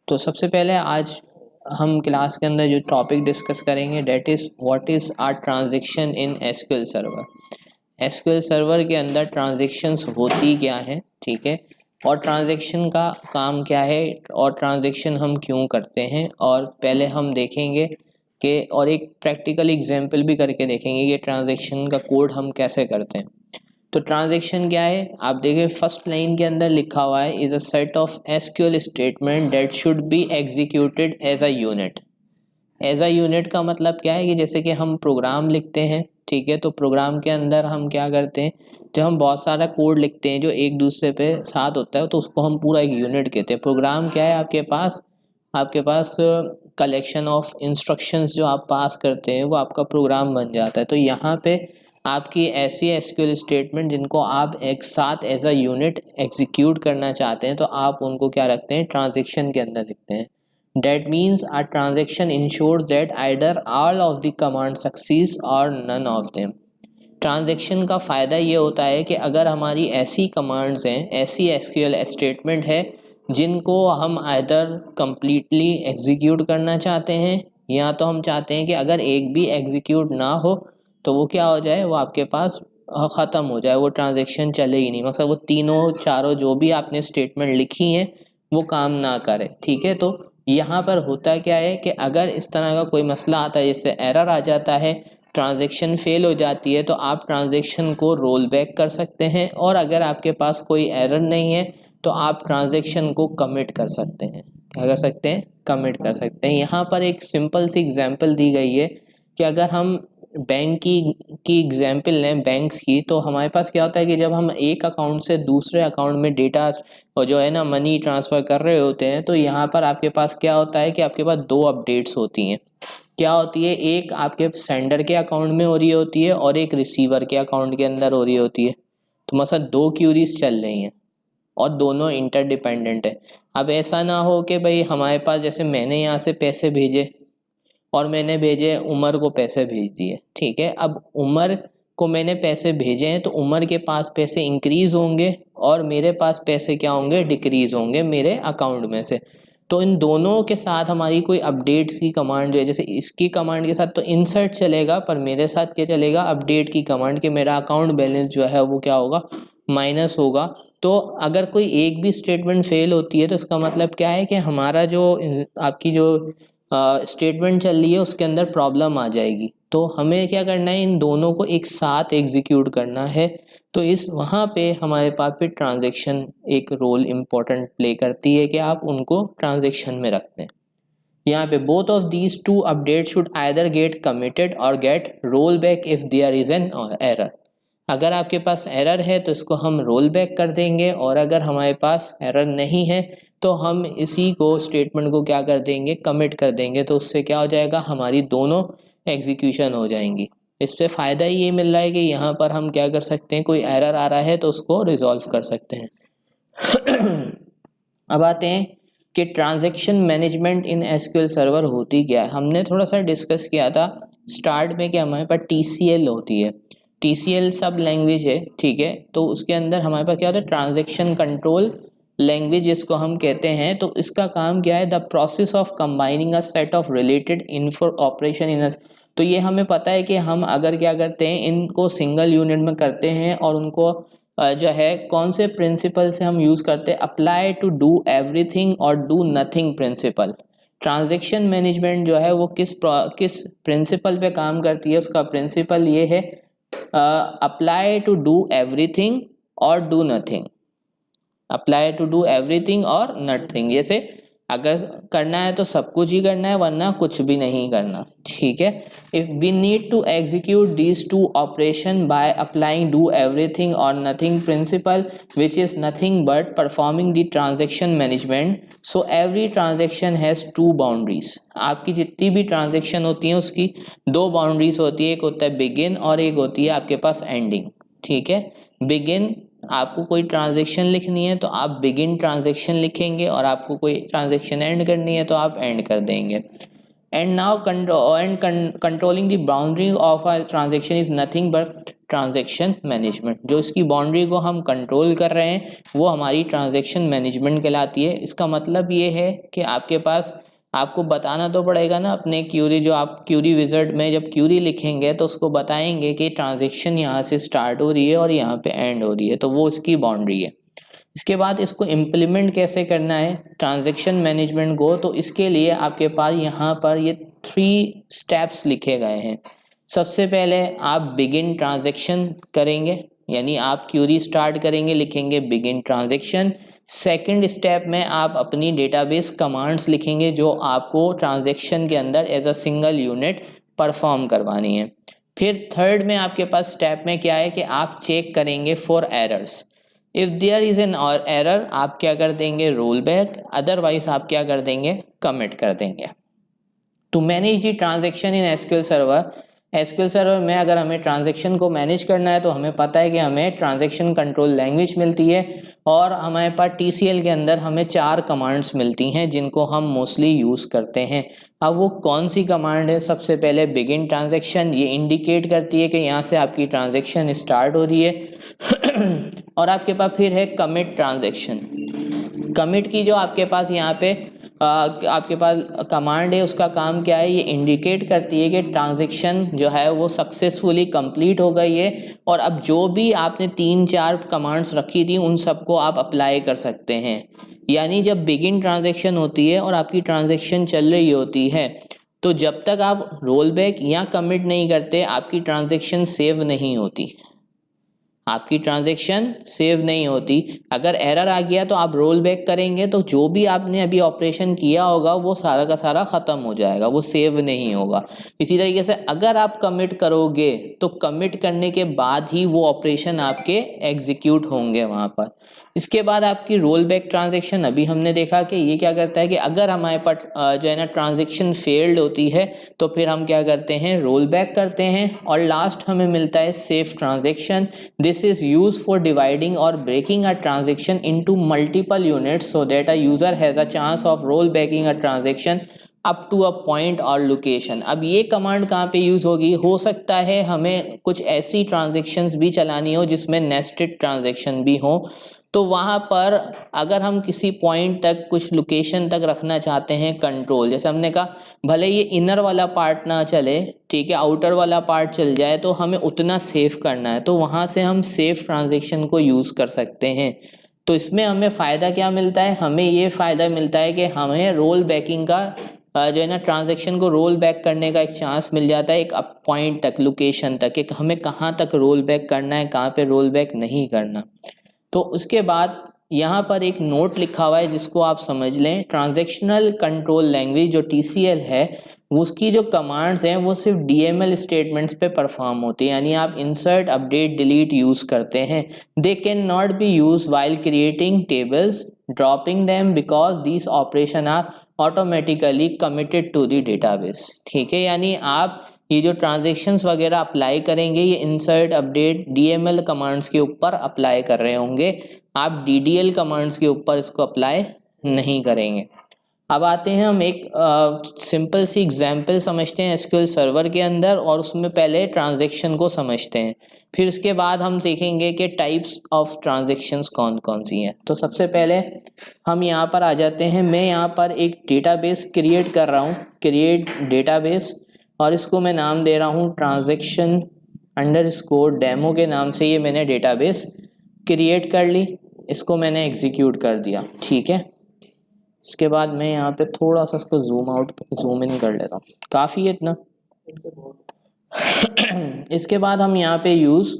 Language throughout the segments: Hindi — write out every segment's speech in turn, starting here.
तो सबसे पहले आज हम क्लास के अंदर जो टॉपिक डिस्कस करेंगे that is what is are transaction in SQL server. SQL server के अंदर ट्रांजैक्शंस होती क्या हैं, ठीक है, और ट्रांजैक्शन का काम क्या है और ट्रांजैक्शन हम क्यों करते हैं, और पहले हम देखेंगे कि और एक प्रैक्टिकल एग्जांपल भी करके देखेंगे कि ट्रांजैक्शन का कोड हम कैसे करते हैं। तो ट्रांजैक्शन क्या है, आप देखिए फर्स्ट लाइन के अंदर लिखा हुआ है is a set of SQL statement that should be executed as a unit. As a unit का मतलब क्या है कि जैसे कि हम प्रोग्राम लिखते हैं, ठीक है, तो प्रोग्राम के अंदर हम क्या करते हैं, जब हम बहुत सारा कोड लिखते हैं जो एक दूसरे पे साथ होता है तो उसको हम पूरा एक यूनिट कहते हैं। प्रोग्राम क्या है, आपके पास कलेक्शन ऑफ इंस्ट्रक्शंस जो आप पास करते हैं वो आपका प्रोग्राम बन जाता है। तो यहाँ पे आपकी ऐसी एसक्यूएल स्टेटमेंट जिनको आप एक साथ एज अ यूनिट एग्जीक्यूट करना चाहते हैं तो आप उनको क्या रखते हैं, ट्रांजैक्शन के अंदर लिखते हैं। That means a transaction ensures that either all of the commands succeeds or none of them। Transaction का फ़ायदा ये होता है कि अगर हमारी ऐसी कमांड्स हैं, ऐसी एसक्यूएल स्टेटमेंट है जिनको हम आइदर कंप्लीटली एग्जीक्यूट करना चाहते हैं या तो हम चाहते हैं कि अगर एक भी एग्जीक्यूट ना हो तो वो क्या हो जाए, वो आपके पास ख़त्म हो जाए, वो ट्रांजैक्शन चले ही नहीं, मतलब वो तीनों चारों जो भी आपने स्टेटमेंट लिखी हैं वो काम ना करे, ठीक है। तो यहाँ पर होता क्या है कि अगर इस तरह का कोई मसला आता है, जैसे एरर आ जाता है, ट्रांजैक्शन फेल हो जाती है, तो आप ट्रांजैक्शन को रोल बैक कर सकते हैं, और अगर आपके पास कोई एरर नहीं है तो आप ट्रांजैक्शन को कमिट कर सकते हैं। क्या कर सकते हैं, कमिट कर सकते हैं। यहाँ पर एक सिंपल सी एग्जांपल दी गई है कि अगर हम बैंक की एग्जांपल लें बैंक्स की, तो हमारे पास क्या होता है कि जब हम एक अकाउंट से दूसरे अकाउंट में डेटा और जो है ना मनी ट्रांसफ़र कर रहे होते हैं, तो यहाँ पर आपके पास क्या होता है कि आपके पास दो अपडेट्स होती हैं। क्या होती है, एक आपके सेंडर के अकाउंट में हो रही होती है और एक रिसीवर के अकाउंट के अंदर हो रही होती है। तो मतलब दो क्यूरीज चल रही हैं और दोनों इंटरडिपेंडेंट है। अब ऐसा ना हो कि भाई हमारे पास, जैसे मैंने यहाँ से पैसे भेजे और मैंने भेजे उमर को पैसे भेज दिए, ठीक है। अब उमर को मैंने पैसे भेजे हैं तो उमर के पास पैसे इंक्रीज होंगे और मेरे पास पैसे क्या होंगे, डिक्रीज होंगे मेरे अकाउंट में से। तो इन दोनों के साथ हमारी कोई अपडेट की कमांड जो है, जैसे इसकी कमांड के साथ तो इंसर्ट चलेगा, पर मेरे साथ क्या चलेगा, अपडेट की कमांड, कि मेरा अकाउंट बैलेंस जो है वो क्या होगा, माइनस होगा। तो अगर कोई एक भी स्टेटमेंट फेल होती है तो इसका मतलब क्या है कि हमारा जो आपकी जो स्टेटमेंट चल रही है उसके अंदर प्रॉब्लम आ जाएगी। तो हमें क्या करना है, इन दोनों को एक साथ एग्जीक्यूट करना है। तो इस वहाँ पे हमारे पास फिर ट्रांजैक्शन एक रोल इम्पोर्टेंट प्ले करती है कि आप उनको ट्रांजैक्शन में रखते हैं। यहाँ पे both of these two update should either get committed or get roll back if there is an error. अगर आपके पास एरर है तो इसको हम रोल बैक कर देंगे, और अगर हमारे पास एरर नहीं है तो हम इसी को स्टेटमेंट को क्या कर देंगे, कमिट कर देंगे। तो उससे क्या हो जाएगा, हमारी दोनों एग्जीक्यूशन हो जाएंगी। इससे फ़ायदा ये मिल रहा है कि यहाँ पर हम क्या कर सकते हैं, कोई एरर आ रहा है तो उसको रिजॉल्व कर सकते हैं। अब आते हैं कि ट्रांजैक्शन मैनेजमेंट इन एसक्यूएल सर्वर होती क्या है। हमने थोड़ा सा डिस्कस किया था स्टार्ट में कि हमारे पास टीसीएल होती है। टीसीएल सब लैंग्वेज है, ठीक है। तो उसके अंदर हमारे पास क्या होता है, ट्रांजैक्शन कंट्रोल लैंग्वेज जिसको हम कहते हैं। तो इसका काम क्या है, the process of combining a set of related info operation in. तो ये हमें पता है कि हम अगर क्या करते हैं, इनको सिंगल यूनिट में करते हैं और उनको जो है कौन से प्रिंसिपल से हम यूज़ करते हैं, अप्लाई टू डू एवरीथिंग और do nothing principle. Transaction management जो है वो किस प्रिंसिपल पे काम करती है, उसका प्रिंसिपल ये है, अप्लाई टू डू एवरीथिंग और do nothing. Apply to do everything और नथिंग, जैसे अगर करना है तो सब कुछ ही करना है वरना कुछ भी नहीं करना, ठीक है। If we need to execute these two operation by applying do everything और nothing principle which is nothing but performing the transaction management, so every transaction has two boundaries. आपकी जितनी भी ट्रांजैक्शन होती हैं उसकी दो बाउंड्रीज होती है, एक होता है बिगिन और एक होती है आपके पास एंडिंग, ठीक है। बिगिन, आपको कोई ट्रांजैक्शन लिखनी है तो आप बिगिन ट्रांजैक्शन लिखेंगे, और आपको कोई ट्रांजैक्शन एंड करनी है तो आप एंड कर देंगे। And now controlling the boundary of a transaction is nothing but transaction management. जो इसकी बाउंड्री को हम कंट्रोल कर रहे हैं वो हमारी ट्रांजैक्शन मैनेजमेंट कहलाती है। इसका मतलब ये है कि आपके पास, आपको बताना तो पड़ेगा ना अपने क्यूरी, जो आप क्यूरी विज़ार्ड में जब क्यूरी लिखेंगे तो उसको बताएंगे कि ट्रांजैक्शन यहाँ से स्टार्ट हो रही है और यहाँ पे एंड हो रही है, तो वो इसकी बाउंड्री है। इसके बाद इसको इम्प्लीमेंट कैसे करना है ट्रांजैक्शन मैनेजमेंट को, तो इसके लिए आपके पास यहाँ पर ये 3 स्टेप्स लिखे गए हैं। सबसे पहले आप बिगिन ट्रांजैक्शन करेंगे, यानी आप क्यूरी स्टार्ट करेंगे, लिखेंगे बिगिन ट्रांजैक्शन। सेकंड स्टेप में आप अपनी डेटाबेस कमांड्स लिखेंगे जो आपको ट्रांजैक्शन के अंदर as a single unit perform करवानी है। फिर थर्ड में आपके पास स्टेप में क्या है कि आप चेक करेंगे for errors. If there is an error आप क्या कर देंगे, रोल बैक, अदरवाइज आप क्या कर देंगे, कमिट कर देंगे। To manage the transaction in SQL server, SQL server में अगर हमें ट्रांजैक्शन को मैनेज करना है तो हमें पता है कि हमें ट्रांजैक्शन कंट्रोल लैंग्वेज मिलती है और हमारे पास टीसीएल के अंदर हमें 4 कमांड्स मिलती हैं जिनको हम मोस्टली यूज़ करते हैं। अब वो कौन सी कमांड है, सबसे पहले बिगिन ट्रांजैक्शन, ये इंडिकेट करती है कि यहाँ से आपकी ट्रांजैक्शन स्टार्ट हो रही है और आपके पास फिर है कमिट ट्रांजैक्शन। कमिट की जो आपके पास यहाँ पे आपके पास कमांड है, उसका काम क्या है, ये इंडिकेट करती है कि ट्रांजैक्शन जो है वो सक्सेसफुली कंप्लीट हो गई है और अब जो भी आपने 3-4 कमांड्स रखी थी उन सबको आप अप्लाई कर सकते हैं। यानी जब बिगिन ट्रांजैक्शन होती है और आपकी ट्रांजैक्शन चल रही होती है तो जब तक आप रोल बैक या कमिट नहीं करते आपकी ट्रांजैक्शन सेव नहीं होती, आपकी ट्रांजैक्शन सेव नहीं होती। अगर एरर आ गया तो आप रोल बैक करेंगे तो जो भी आपने अभी ऑपरेशन किया होगा वो सारा का सारा ख़त्म हो जाएगा, वो सेव नहीं होगा। इसी तरीके से अगर आप कमिट करोगे तो कमिट करने के बाद ही वो ऑपरेशन आपके एग्जीक्यूट होंगे वहाँ पर। इसके बाद आपकी रोल बैक ट्रांजैक्शन, अभी हमने देखा कि ये क्या करता है कि अगर हमारे पास जो है ना ट्रांजैक्शन फेल्ड होती है तो फिर हम क्या करते हैं, रोल बैक करते हैं और लास्ट हमें मिलता है safe transaction. This is used for dividing or breaking a transaction into multiple units so that a user has a chance of roll backing a transaction up to a point or location. अब ये कमांड कहाँ पे यूज़ होगी, हो सकता है हमें कुछ ऐसी ट्रांजैक्शंस भी चलानी हो जिसमें नेस्टेड ट्रांजैक्शन भी हो, तो वहाँ पर अगर हम किसी पॉइंट तक, कुछ लोकेशन तक रखना चाहते हैं कंट्रोल, जैसे हमने कहा भले ये इनर वाला पार्ट ना चले, ठीक है, आउटर वाला पार्ट चल जाए तो हमें उतना सेफ करना है, तो वहाँ से हम सेफ ट्रांजैक्शन को यूज़ कर सकते हैं। तो इसमें हमें फ़ायदा क्या मिलता है, हमें ये फ़ायदा मिलता है कि हमें रोल बैकिंग का जो है ना ट्रांजैक्शन को रोल बैक करने का एक चांस मिल जाता है, एक पॉइंट तक, लोकेशन तक, एक हमें कहाँ तक रोल बैक करना है, कहाँ पे रोल बैक नहीं करना। तो उसके बाद यहाँ पर एक नोट लिखा हुआ है जिसको आप समझ लें, ट्रांजैक्शनल कंट्रोल लैंग्वेज जो TCL है उसकी जो कमांड्स हैं वो सिर्फ DML स्टेटमेंट्स पे परफॉर्म होती है, यानी आप इंसर्ट, अपडेट, डिलीट यूज़ करते हैं। They can not be use while creating tables, dropping them because these operation are automatically committed to the database. ठीक है, यानी आप ये जो ट्रांजैक्शंस वगैरह अप्लाई करेंगे ये इंसर्ट, अपडेट, DML कमांड्स के ऊपर अप्लाई कर रहे होंगे, आप DDL कमांड्स के ऊपर इसको अप्लाई नहीं करेंगे। अब आते हैं हम एक सिंपल सी एग्जांपल समझते हैं SQL सर्वर के अंदर और उसमें पहले ट्रांजैक्शन को समझते हैं, फिर उसके बाद हम देखेंगे कि टाइप्स ऑफ ट्रांजैक्शंस कौन कौन सी हैं। तो सबसे पहले हम यहाँ पर आ जाते हैं, मैं यहाँ पर एक डेटाबेस क्रिएट कर रहा हूँ, क्रिएट डेटाबेस, और इसको मैं नाम दे रहा हूँ ट्रांजैक्शन अंडरस्कोर डेमो के नाम से। ये मैंने डेटाबेस क्रिएट कर ली, इसको मैंने एग्जीक्यूट कर दिया, ठीक है। इसके बाद मैं यहाँ पे थोड़ा सा इसको जूम आउट, जूम इन कर लेता हूँ, काफ़ी है इतना। इसके बाद हम यहाँ पे यूज़,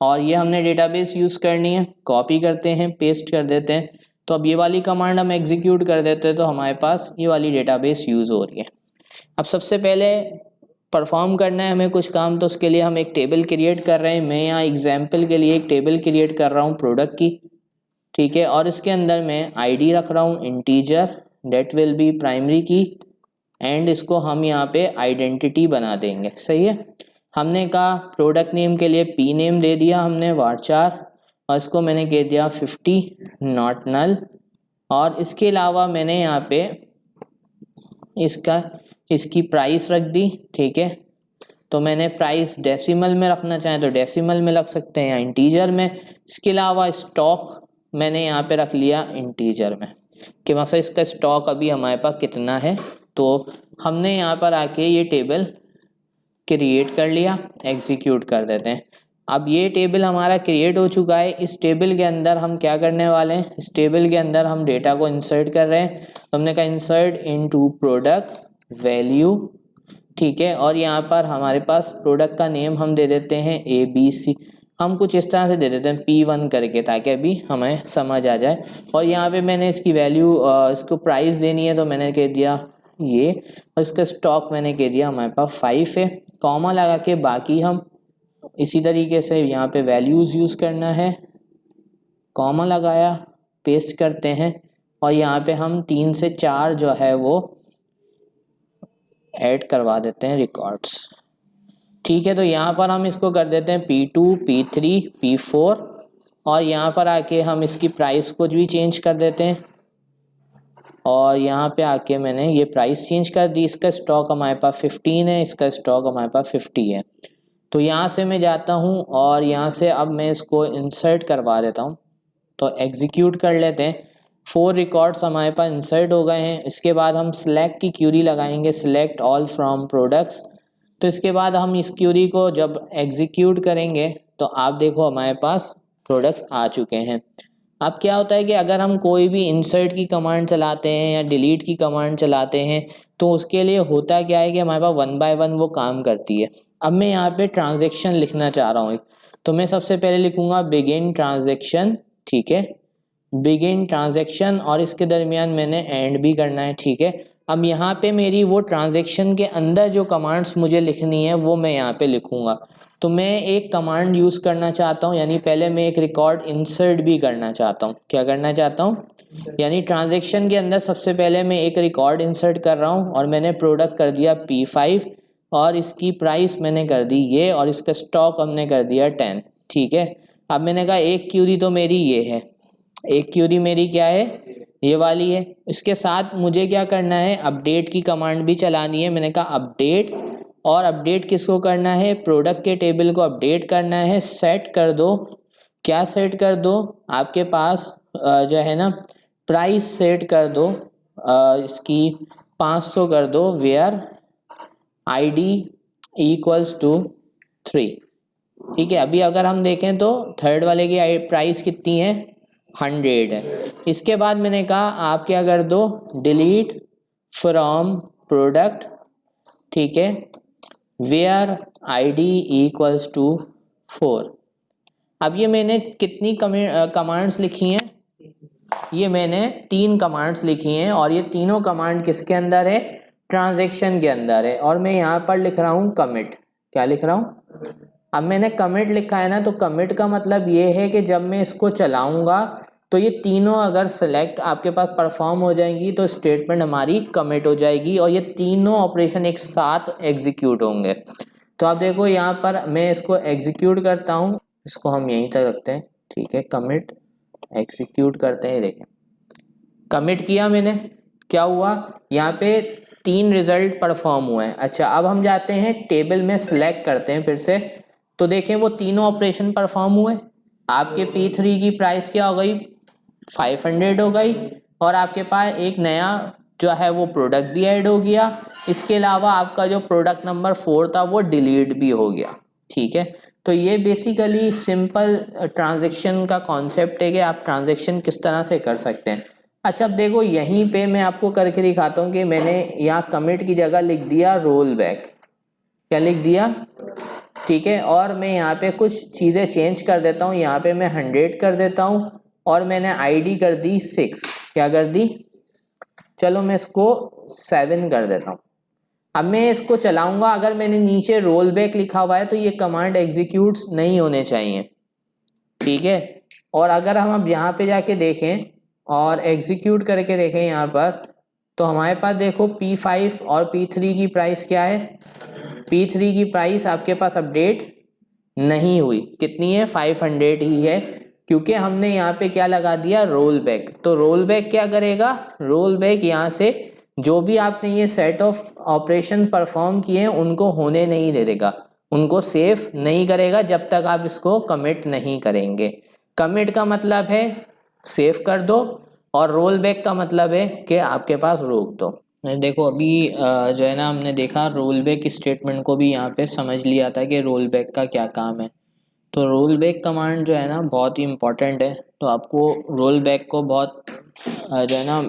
और ये हमने डेटाबेस यूज़ करनी है, कॉपी करते हैं, पेस्ट कर देते हैं। तो अब ये वाली कमांड हम एग्जीक्यूट कर देते हैं तो हमारे पास ये वाली डेटाबेस यूज़ हो रही है। अब सबसे पहले परफॉर्म करना है हमें कुछ काम, तो उसके लिए हम एक टेबल क्रिएट कर रहे हैं। मैं यहाँ एग्जाम्पल के लिए एक टेबल क्रिएट कर रहा हूँ प्रोडक्ट की, ठीक है, और इसके अंदर मैं ID रख रहा हूँ integer, that will be primary key, and इसको हम यहाँ पे आइडेंटिटी बना देंगे, सही है। हमने कहा प्रोडक्ट नेम के लिए P नेम दे दिया हमने वारचार, और इसको मैंने कह दिया 50 नॉट नल, और इसके अलावा मैंने यहाँ पे इसकी प्राइस रख दी, ठीक है, तो मैंने प्राइस डेसिमल में रखना चाहें तो डेसिमल में रख सकते हैं या इंटीजर में। इसके अलावा स्टॉक मैंने यहाँ पे रख लिया इंटीजर में कि मकसद इसका स्टॉक अभी हमारे पास कितना है। तो हमने यहाँ पर आके ये टेबल क्रिएट कर लिया, एग्जीक्यूट कर देते हैं। अब ये टेबल हमारा क्रिएट हो चुका है। इस टेबल के अंदर हम क्या करने वाले हैं, इस टेबल के अंदर हम डेटा को इंसर्ट कर रहे हैं। तो हमने कहा इंसर्ट इनटू प्रोडक्ट वैल्यू, ठीक है। और यहाँ पर हमारे पास प्रोडक्ट का नेम हम दे देते हैं ABC, हम कुछ इस तरह से दे देते हैं P1 करके, ताकि अभी हमें समझ आ जाए। और यहाँ पे मैंने इसकी वैल्यू इसको प्राइस देनी है तो मैंने कह दिया ये, और इसका स्टॉक मैंने कह दिया हमारे पास 5 है। कॉमा लगा के बाकी हम इसी तरीके से यहाँ पे वैल्यूज़ यूज़ करना है, कॉमा लगाया, पेस्ट करते हैं और यहाँ पे हम 3 से 4 जो है वो ऐड करवा देते हैं रिकॉर्ड्स, ठीक है। तो यहाँ पर हम इसको कर देते हैं P2, P3, P4 और यहाँ पर आके हम इसकी प्राइस को भी चेंज कर देते हैं और यहाँ पे आके मैंने ये प्राइस चेंज कर दी। इसका स्टॉक हमारे पास 15 है, इसका स्टॉक हमारे पास 50 है। तो यहाँ से मैं जाता हूँ और यहाँ से अब मैं इसको इंसर्ट करवा देता हूँ। तो एग्जीक्यूट कर लेते हैं। 4 रिकॉर्ड्स हमारे पास इंसर्ट हो गए हैं। इसके बाद हम सिलेक्ट की क्यूरी लगाएंगे, सिलेक्ट ऑल फ्रॉम प्रोडक्ट्स। तो इसके बाद हम इस क्यूरी को जब एग्जीक्यूट करेंगे तो आप देखो हमारे पास प्रोडक्ट्स आ चुके हैं। अब क्या होता है कि अगर हम कोई भी इंसर्ट की कमांड चलाते हैं या डिलीट की कमांड चलाते हैं तो उसके लिए होता क्या है कि हमारे पास 1 बाय 1 वो काम करती है। अब मैं यहाँ पे ट्रांजैक्शन लिखना चाह रहा हूँ, तो मैं सबसे पहले लिखूँगा बिगिन ट्रांजैक्शन, ठीक है, बिगिन ट्रांजैक्शन और इसके दरमियान मैंने एंड भी करना है, ठीक है। अब यहाँ पे मेरी वो ट्रांजैक्शन के अंदर जो कमांड्स मुझे लिखनी है वो मैं यहाँ पे लिखूँगा। तो मैं एक कमांड यूज़ करना चाहता हूँ, यानी पहले मैं एक रिकॉर्ड इंसर्ट भी करना चाहता हूँ। क्या करना चाहता हूँ, यानी ट्रांजैक्शन के अंदर सबसे पहले मैं एक रिकॉर्ड इंसर्ट कर रहा हूँ और मैंने प्रोडक्ट कर दिया P5 और इसकी प्राइस मैंने कर दी ये और इसका स्टॉक हमने कर दिया 10, ठीक है। अब मैंने कहा एक क्यूरी तो मेरी ये है, एक क्यूरी मेरी क्या है, ये वाली है। इसके साथ मुझे क्या करना है, अपडेट की कमांड भी चलानी है। मैंने कहा अपडेट, और अपडेट किसको करना है, प्रोडक्ट के टेबल को अपडेट करना है। सेट कर दो, क्या सेट कर दो, आपके पास जो है ना प्राइस सेट कर दो, इसकी 500 कर दो, वेयर ID इक्वल्स टू 3, ठीक है। अभी अगर हम देखें तो थर्ड वाले की प्राइस कितनी है, 100 है। इसके बाद मैंने कहा आप क्या कर दो, डिलीट फ्रॉम प्रोडक्ट, ठीक है, वेयर ID इक्वल्स टू 4। अब ये मैंने कितनी कमांड्स लिखी हैं, ये मैंने 3 कमांड्स लिखी हैं और ये तीनों कमांड किसके अंदर है, ट्रांजैक्शन के अंदर है। और मैं यहाँ पर लिख रहा हूँ कमिट, क्या लिख रहा हूँ, अब मैंने कमिट लिखा है ना, तो कमिट का मतलब ये है कि जब मैं इसको चलाऊंगा तो ये तीनों अगर सेलेक्ट आपके पास परफॉर्म हो जाएंगी तो स्टेटमेंट हमारी कमिट हो जाएगी और ये तीनों ऑपरेशन एक साथ एग्जीक्यूट होंगे। तो आप देखो यहाँ पर मैं इसको एग्जीक्यूट करता हूँ, इसको हम यहीं तक रखते हैं, ठीक है, कमिट एग्जीक्यूट करते हैं। देखें कमिट किया मैंने, क्या हुआ, यहाँ पे 3 रिजल्ट परफॉर्म हुए हैं। अच्छा अब हम जाते हैं टेबल में, सिलेक्ट करते हैं फिर से, तो देखें वो तीनों ऑपरेशन परफॉर्म हुए। आपके P3 की प्राइस क्या हो गई, 500 हो गई और आपके पास एक नया जो है वो प्रोडक्ट भी ऐड हो गया। इसके अलावा आपका जो प्रोडक्ट नंबर 4 था वो डिलीट भी हो गया, ठीक है। तो ये बेसिकली सिंपल ट्रांजैक्शन का कॉन्सेप्ट है कि आप ट्रांजैक्शन किस तरह से कर सकते हैं। अच्छा अब देखो यहीं पे मैं आपको करके दिखाता हूँ कि मैंने यहाँ कमिट की जगह लिख दिया रोल बैक, क्या लिख दिया, ठीक है। और मैं यहाँ पे कुछ चीज़ें चेंज कर देता हूँ, यहाँ पे मैं 100 कर देता हूँ और मैंने ID कर दी 6, क्या कर दी, चलो मैं इसको 7 कर देता हूँ। अब मैं इसको चलाऊंगा, अगर मैंने नीचे रोल बैक लिखा हुआ है तो ये कमांड एग्जीक्यूट नहीं होने चाहिए, ठीक है। और अगर हम अब यहाँ पे जाके देखें और एग्जीक्यूट करके देखें यहाँ पर, तो हमारे पास देखो P5 और P3 की प्राइस क्या है, P3 की प्राइस आपके पास अपडेट नहीं हुई, कितनी है, 500 ही है, क्योंकि हमने यहाँ पे क्या लगा दिया, रोल बैक। तो रोल बैक क्या करेगा, रोल बैक यहाँ से जो भी आपने ये सेट ऑफ ऑपरेशन परफॉर्म किए हैं उनको होने नहीं दे देगा, उनको सेव नहीं करेगा जब तक आप इसको कमिट नहीं करेंगे। कमिट का मतलब है सेव कर दो, और रोल बैक का मतलब है कि आपके पास रोक दो। देखो अभी जो है ना, हमने देखा रोल बैक स्टेटमेंट को भी यहाँ पे समझ लिया था कि रोल बैक का क्या काम है। तो रोल बैक कमांड जो है ना बहुत ही इम्पोर्टेंट है, तो आपको रोल बैक को बहुत जो है ना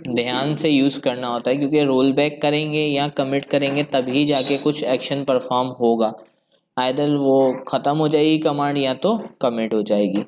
ध्यान से यूज़ करना होता है, क्योंकि रोल बैक करेंगे या कमिट करेंगे तभी जाके कुछ एक्शन परफॉर्म होगा। आइदर वो ख़त्म हो जाएगी कमांड या तो कमिट हो जाएगी।